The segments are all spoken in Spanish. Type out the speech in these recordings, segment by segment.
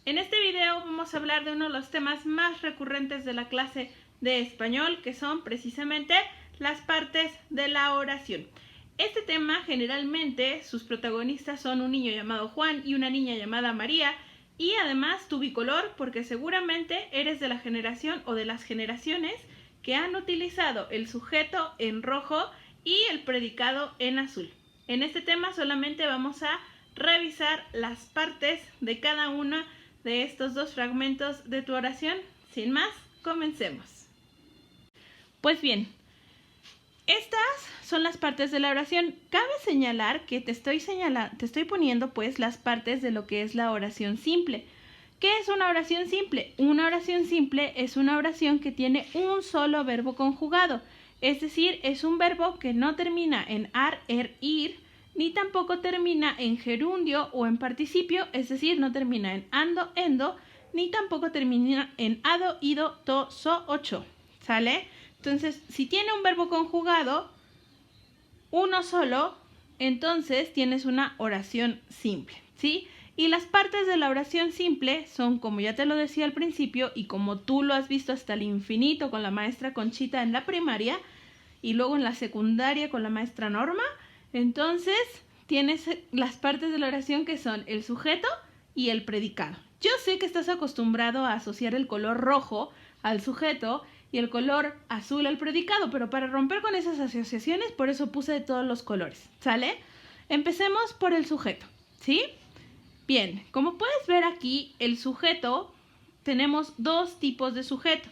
En este video vamos a hablar de uno de los temas más recurrentes de la clase de español, que son precisamente las partes de la oración. Este tema generalmente sus protagonistas son un niño llamado Juan y una niña llamada María, y además tu bicolor, porque seguramente eres de la generación o de las generaciones que han utilizado el sujeto en rojo y el predicado en azul. En este tema solamente vamos a revisar las partes de cada uno de estos dos fragmentos de tu oración. Sin más, comencemos. Pues bien, estas son las partes de la oración. Cabe señalar que te estoy poniendo pues las partes de lo que es la oración simple. ¿Qué es una oración simple? Una oración simple es una oración que tiene un solo verbo conjugado. Es decir, es un verbo que no termina en ar, er, ir, ni tampoco termina en gerundio o en participio, es decir, no termina en ando, endo, ni tampoco termina en ado, ido, to, so o cho. ¿Sale? Entonces, si tiene un verbo conjugado, uno solo, entonces tienes una oración simple, ¿sí? Y las partes de la oración simple son, como ya te lo decía al principio, y como tú lo has visto hasta el infinito con la maestra Conchita en la primaria, y luego en la secundaria con la maestra Norma, entonces tienes las partes de la oración que son el sujeto y el predicado. Yo sé que estás acostumbrado a asociar el color rojo al sujeto y el color azul al predicado, pero para romper con esas asociaciones, por eso puse de todos los colores, ¿sale? Empecemos por el sujeto, ¿sí? Bien, como puedes ver aquí, el sujeto, tenemos dos tipos de sujeto.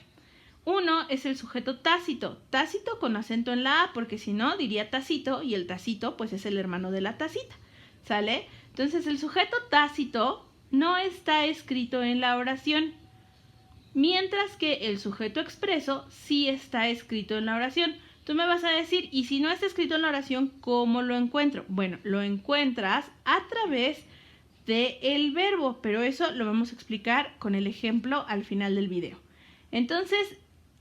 Uno es el sujeto tácito, tácito con acento en la A, porque si no diría tacito, y el tacito pues es el hermano de la tacita, ¿sale? Entonces el sujeto tácito no está escrito en la oración, mientras que el sujeto expreso sí está escrito en la oración. Tú me vas a decir, ¿y si no está escrito en la oración, cómo lo encuentro? Bueno, lo encuentras a través del verbo, pero eso lo vamos a explicar con el ejemplo al final del video. Entonces,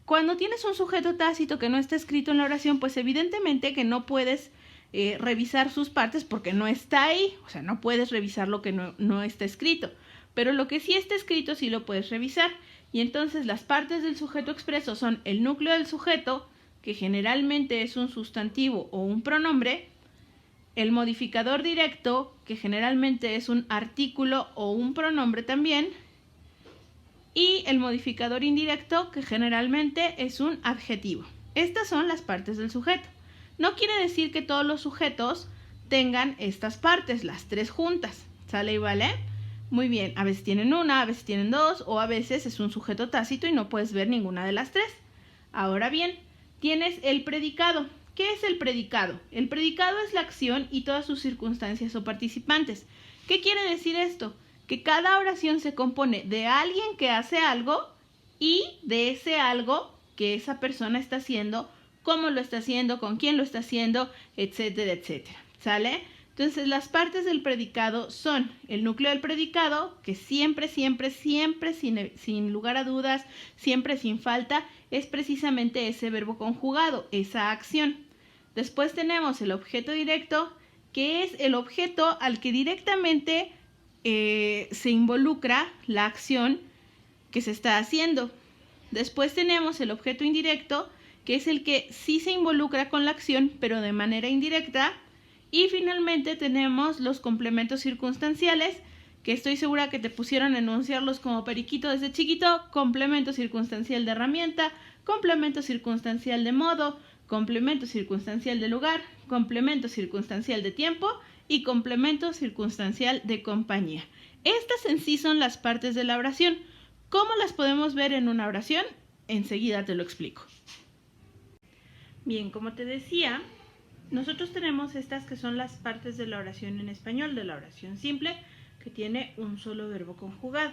cuando tienes un sujeto tácito que no está escrito en la oración, pues evidentemente que no puedes revisar sus partes porque no está ahí. O sea, no puedes revisar lo que no está escrito. Pero lo que sí está escrito sí lo puedes revisar. Y entonces las partes del sujeto expreso son el núcleo del sujeto, que generalmente es un sustantivo o un pronombre, el modificador directo, que generalmente es un artículo o un pronombre también, y el modificador indirecto, que generalmente es un adjetivo. Estas son las partes del sujeto. No quiere decir que todos los sujetos tengan estas partes, las tres juntas. ¿Sale y vale? Muy bien, a veces tienen una, a veces tienen dos, o a veces es un sujeto tácito y no puedes ver ninguna de las tres. Ahora bien, tienes el predicado. ¿Qué es el predicado? El predicado es la acción y todas sus circunstancias o participantes. ¿Qué quiere decir esto? Que cada oración se compone de alguien que hace algo y de ese algo que esa persona está haciendo, cómo lo está haciendo, con quién lo está haciendo, etcétera, etcétera. ¿Sale? Entonces, las partes del predicado son el núcleo del predicado, que siempre, sin lugar a dudas, siempre sin falta, es precisamente ese verbo conjugado, esa acción. Después tenemos el objeto directo, que es el objeto al que directamente se involucra la acción que se está haciendo. Después tenemos el objeto indirecto, que es el que sí se involucra con la acción, pero de manera indirecta. Y finalmente tenemos los complementos circunstanciales, que estoy segura que te pusieron a enunciarlos como periquito desde chiquito: complemento circunstancial de herramienta, complemento circunstancial de modo, complemento circunstancial de lugar, complemento circunstancial de tiempo y complemento circunstancial de compañía. Estas en sí son las partes de la oración. ¿Cómo las podemos ver en una oración? Enseguida te lo explico. Bien, como te decía, nosotros tenemos estas que son las partes de la oración en español, de la oración simple, que tiene un solo verbo conjugado.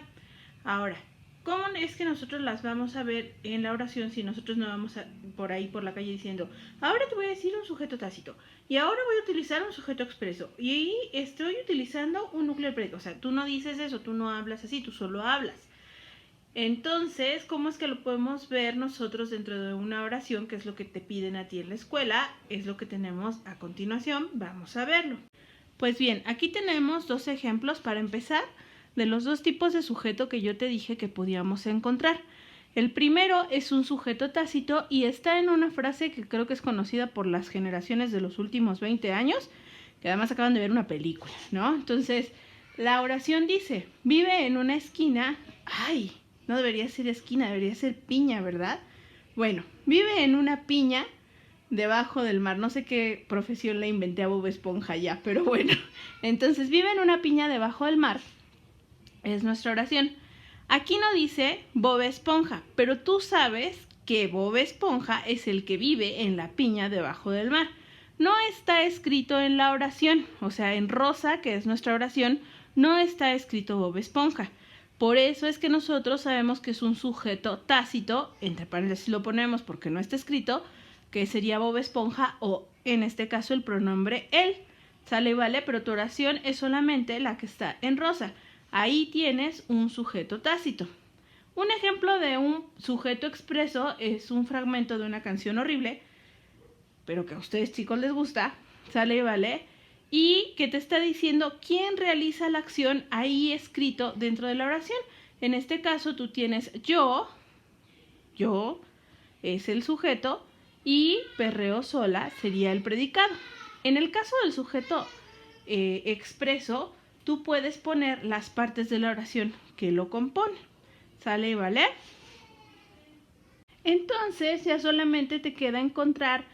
Ahora, ¿cómo es que nosotros las vamos a ver en la oración si nosotros no vamos por ahí por la calle diciendo, ahora te voy a decir un sujeto tácito, y ahora voy a utilizar un sujeto expreso, y estoy utilizando un núcleo del predicado? O sea, tú no dices eso, tú no hablas así, tú solo hablas. Entonces, ¿cómo es que lo podemos ver nosotros dentro de una oración? Que es lo que te piden a ti en la escuela, es lo que tenemos a continuación. Vamos a verlo. Pues bien, aquí tenemos dos ejemplos para empezar de los dos tipos de sujeto que yo te dije que podíamos encontrar. El primero es un sujeto tácito y está en una frase que creo que es conocida por las generaciones de los últimos 20 años, que además acaban de ver una película, ¿no? Entonces, la oración dice, vive en una esquina, ay, no debería ser esquina, debería ser piña, ¿verdad? Bueno, vive en una piña debajo del mar. No sé qué profesión le inventé a Bob Esponja ya, pero bueno. Entonces, vive en una piña debajo del mar. Es nuestra oración. Aquí no dice Bob Esponja, pero tú sabes que Bob Esponja es el que vive en la piña debajo del mar. No está escrito en la oración, o sea, en rosa, que es nuestra oración, no está escrito Bob Esponja. Por eso es que nosotros sabemos que es un sujeto tácito, entre paréntesis lo ponemos porque no está escrito, que sería Bob Esponja o en este caso el pronombre él. ¿Sale y vale? Pero tu oración es solamente la que está en rosa. Ahí tienes un sujeto tácito. Un ejemplo de un sujeto expreso es un fragmento de una canción horrible, pero que a ustedes chicos les gusta, ¿sale y vale? Y que te está diciendo quién realiza la acción ahí escrito dentro de la oración. En este caso tú tienes yo es el sujeto y perreo sola sería el predicado. En el caso del sujeto expreso, tú puedes poner las partes de la oración que lo componen. ¿Sale y vale? Entonces ya solamente te queda encontrar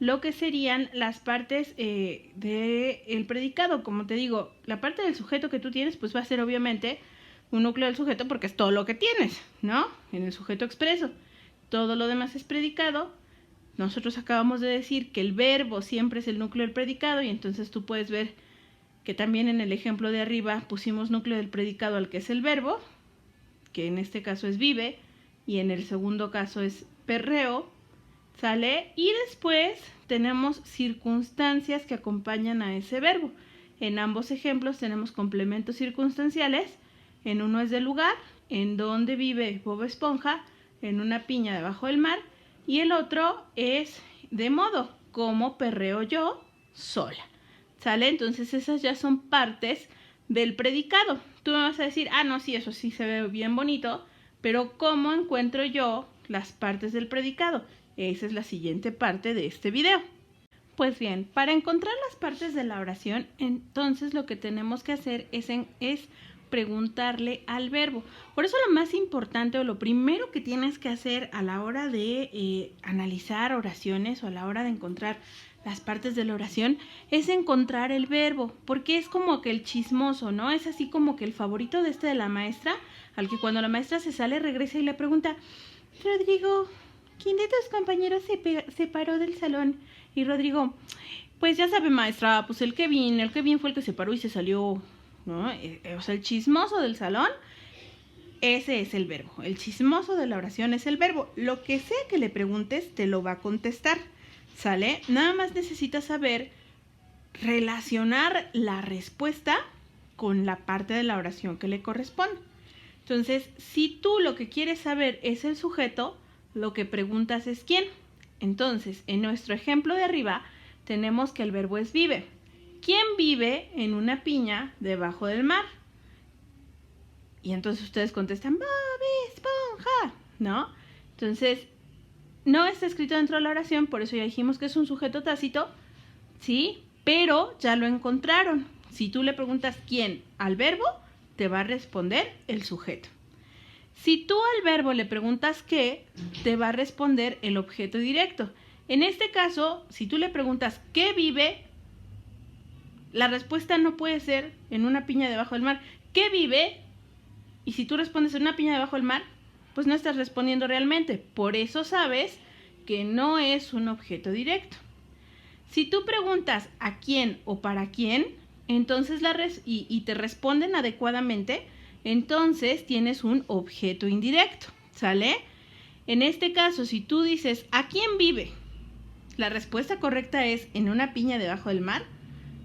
lo que serían las partes del predicado. Como te digo, la parte del sujeto que tú tienes pues va a ser obviamente un núcleo del sujeto porque es todo lo que tienes, ¿no? En el sujeto expreso. Todo lo demás es predicado. Nosotros acabamos de decir que el verbo siempre es el núcleo del predicado y entonces tú puedes ver que también en el ejemplo de arriba pusimos núcleo del predicado al que es el verbo, que en este caso es vive y en el segundo caso es perreo, ¿sale? Y después tenemos circunstancias que acompañan a ese verbo. En ambos ejemplos tenemos complementos circunstanciales. En uno es del lugar, en donde vive Bob Esponja, en una piña debajo del mar, y el otro es de modo, como perreo yo sola. ¿Sale? Entonces esas ya son partes del predicado. Tú me vas a decir, no, sí, eso sí se ve bien bonito, pero ¿cómo encuentro yo las partes del predicado? Esa es la siguiente parte de este video. Pues bien, para encontrar las partes de la oración, entonces lo que tenemos que hacer es preguntarle al verbo. Por eso lo más importante o lo primero que tienes que hacer a la hora de analizar oraciones o a la hora de encontrar las partes de la oración es encontrar el verbo, porque es como que el chismoso, ¿no? Es así como que el favorito de la maestra, al que cuando la maestra se sale regresa y le pregunta, Rodrigo, ¿quién de tus compañeros se paró del salón? Y Rodrigo, pues ya sabe maestra, pues el Kevin fue el que se paró y se salió, ¿no? O sea, el chismoso del salón, ese es el verbo. El chismoso de la oración es el verbo. Lo que sea que le preguntes, te lo va a contestar. ¿Sale? Nada más necesitas saber relacionar la respuesta con la parte de la oración que le corresponde. Entonces, si tú lo que quieres saber es el sujeto, lo que preguntas es quién. Entonces, en nuestro ejemplo de arriba, tenemos que el verbo es vive. ¿Quién vive en una piña debajo del mar? Y entonces ustedes contestan, Bob Esponja, ¿no? Entonces, no está escrito dentro de la oración, por eso ya dijimos que es un sujeto tácito, ¿sí? Pero ya lo encontraron. Si tú le preguntas quién al verbo, te va a responder el sujeto. Si tú al verbo le preguntas qué, te va a responder el objeto directo. En este caso, si tú le preguntas qué vive, la respuesta no puede ser en una piña debajo del mar. ¿Qué vive? Y si tú respondes en una piña debajo del mar, pues no estás respondiendo realmente. Por eso sabes que no es un objeto directo. Si tú preguntas a quién o para quién, entonces y te responden adecuadamente, entonces tienes un objeto indirecto, ¿sale? En este caso, si tú dices ¿a quién vive? La respuesta correcta es ¿en una piña debajo del mar?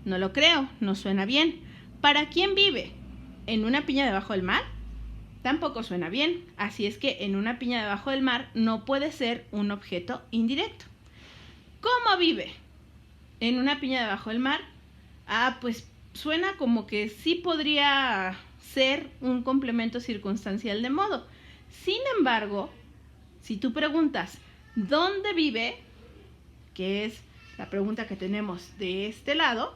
No lo creo, no suena bien. ¿Para quién vive? ¿En una piña debajo del mar? Tampoco suena bien, así es que en una piña debajo del mar no puede ser un objeto indirecto. ¿Cómo vive? En una piña debajo del mar. Pues suena como que sí podría ser un complemento circunstancial de modo. Sin embargo, si tú preguntas ¿dónde vive?, que es la pregunta que tenemos de este lado,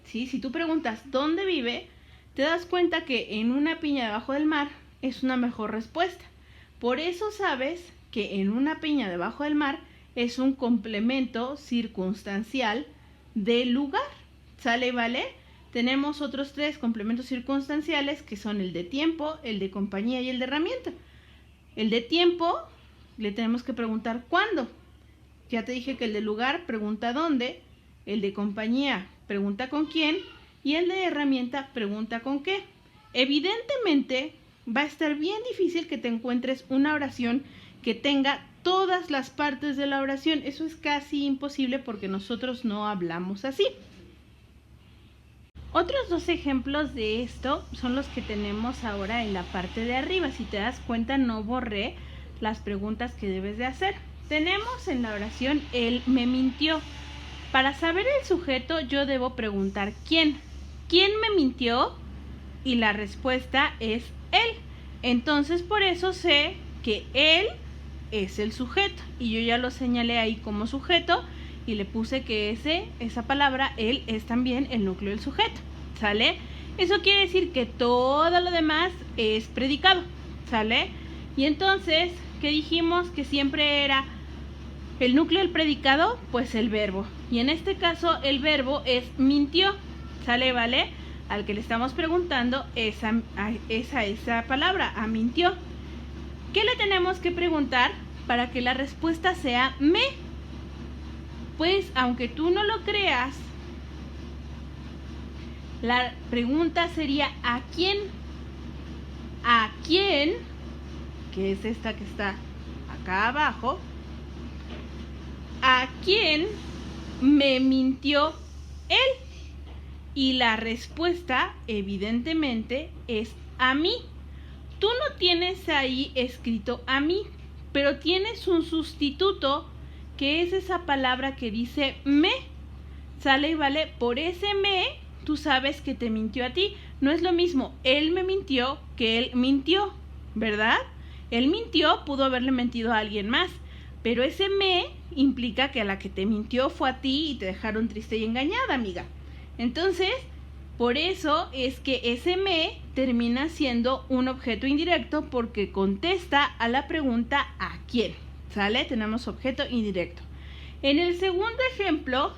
¿sí? Si tú preguntas ¿dónde vive?, te das cuenta que en una piña debajo del mar es una mejor respuesta. Por eso sabes que en una piña debajo del mar es un complemento circunstancial del lugar. ¿Sale, vale? Tenemos otros 3 complementos circunstanciales que son el de tiempo, el de compañía y el de herramienta. El de tiempo le tenemos que preguntar ¿cuándo? Ya te dije que el de lugar pregunta ¿dónde? El de compañía pregunta ¿con quién? Y el de herramienta pregunta ¿con qué? Evidentemente va a estar bien difícil que te encuentres una oración que tenga todas las partes de la oración. Eso es casi imposible porque nosotros no hablamos así. Otros 2 ejemplos de esto son los que tenemos ahora en la parte de arriba. Si te das cuenta, no borré las preguntas que debes de hacer. Tenemos en la oración él me mintió. Para saber el sujeto yo debo preguntar ¿quién? ¿Quién me mintió? Y la respuesta es él. Entonces por eso sé que él es el sujeto. Y yo ya lo señalé ahí como sujeto y le puse que esa palabra, él, es también el núcleo del sujeto. ¿Sale? Eso quiere decir que todo lo demás es predicado. ¿Sale? Y entonces, ¿qué dijimos? Que siempre era el núcleo del predicado, pues el verbo. Y en este caso el verbo es mintió. ¿Sale, vale? Al que le estamos preguntando esa palabra, a mintió. ¿Qué le tenemos que preguntar para que la respuesta sea me? Pues aunque tú no lo creas, la pregunta sería ¿a quién? ¿A quién? Que es esta que está acá abajo. ¿A quién me mintió él? Y la respuesta, evidentemente, es a mí. Tú no tienes ahí escrito a mí, pero tienes un sustituto que es esa palabra que dice me. ¿Sale y vale? Por ese me, tú sabes que te mintió a ti. No es lo mismo él me mintió que él mintió, ¿verdad? Él mintió, pudo haberle mentido a alguien más, pero ese me implica que a la que te mintió fue a ti y te dejaron triste y engañada, amiga. Entonces, por eso es que ese me termina siendo un objeto indirecto porque contesta a la pregunta ¿a quién? ¿Sale? Tenemos objeto indirecto. En el segundo ejemplo,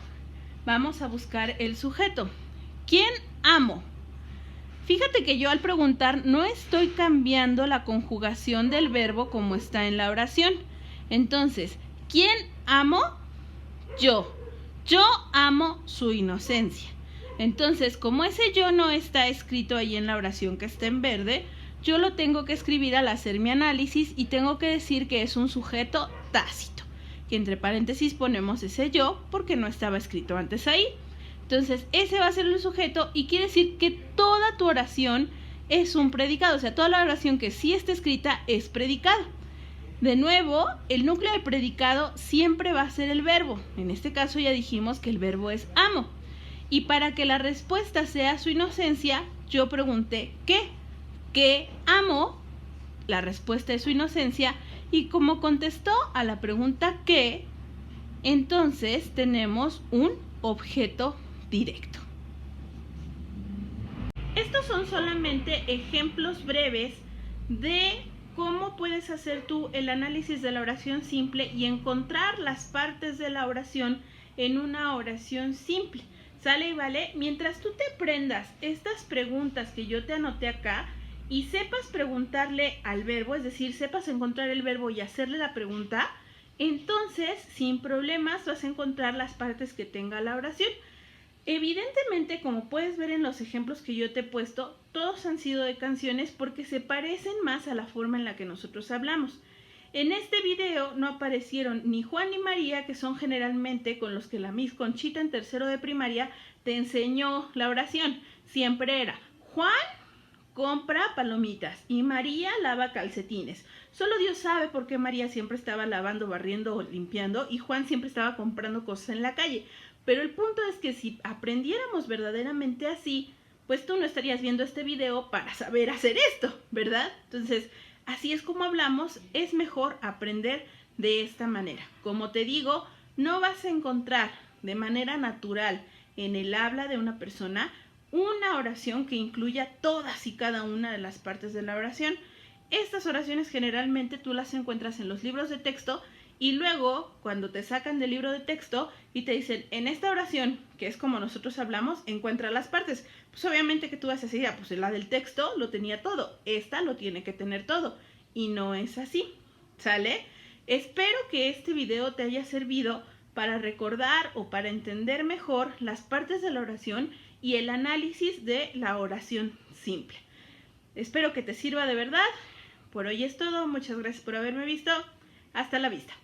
vamos a buscar el sujeto. ¿Quién amo? Fíjate que yo al preguntar no estoy cambiando la conjugación del verbo como está en la oración. Entonces, ¿quién amo? Yo. Yo amo su inocencia. Entonces, como ese yo no está escrito ahí en la oración que está en verde, yo lo tengo que escribir al hacer mi análisis y tengo que decir que es un sujeto tácito. Y entre paréntesis ponemos ese yo porque no estaba escrito antes ahí. Entonces, ese va a ser el sujeto y quiere decir que toda tu oración es un predicado. O sea, toda la oración que sí está escrita es predicado. De nuevo, el núcleo del predicado siempre va a ser el verbo. En este caso ya dijimos que el verbo es amo. Y para que la respuesta sea su inocencia, yo pregunté ¿qué? ¿Qué amo? La respuesta es su inocencia. Y como contestó a la pregunta ¿qué? Entonces tenemos un objeto directo. Estos son solamente ejemplos breves de cómo puedes hacer tú el análisis de la oración simple y encontrar las partes de la oración en una oración simple. ¿Sale y vale? Mientras tú te aprendas estas preguntas que yo te anoté acá y sepas preguntarle al verbo, es decir, sepas encontrar el verbo y hacerle la pregunta, entonces, sin problemas, vas a encontrar las partes que tenga la oración. Evidentemente, como puedes ver en los ejemplos que yo te he puesto, todos han sido de canciones porque se parecen más a la forma en la que nosotros hablamos. En este video no aparecieron ni Juan ni María, que son generalmente con los que la Miss Conchita en tercero de primaria te enseñó la oración. Siempre era Juan compra palomitas y María lava calcetines. Solo Dios sabe por qué María siempre estaba lavando, barriendo o limpiando y Juan siempre estaba comprando cosas en la calle. Pero el punto es que si aprendiéramos verdaderamente así, pues tú no estarías viendo este video para saber hacer esto, ¿verdad? Entonces, así es como hablamos, es mejor aprender de esta manera. Como te digo, no vas a encontrar de manera natural en el habla de una persona una oración que incluya todas y cada una de las partes de la oración. Estas oraciones generalmente tú las encuentras en los libros de texto y luego cuando te sacan del libro de texto y te dicen en esta oración, que es como nosotros hablamos, encuentra las partes. Pues obviamente que tú vas a decir, pues la del texto lo tenía todo, esta lo tiene que tener todo. Y no es así, ¿sale? Espero que este video te haya servido para recordar o para entender mejor las partes de la oración y el análisis de la oración simple. Espero que te sirva de verdad. Por hoy es todo. Muchas gracias por haberme visto. Hasta la vista.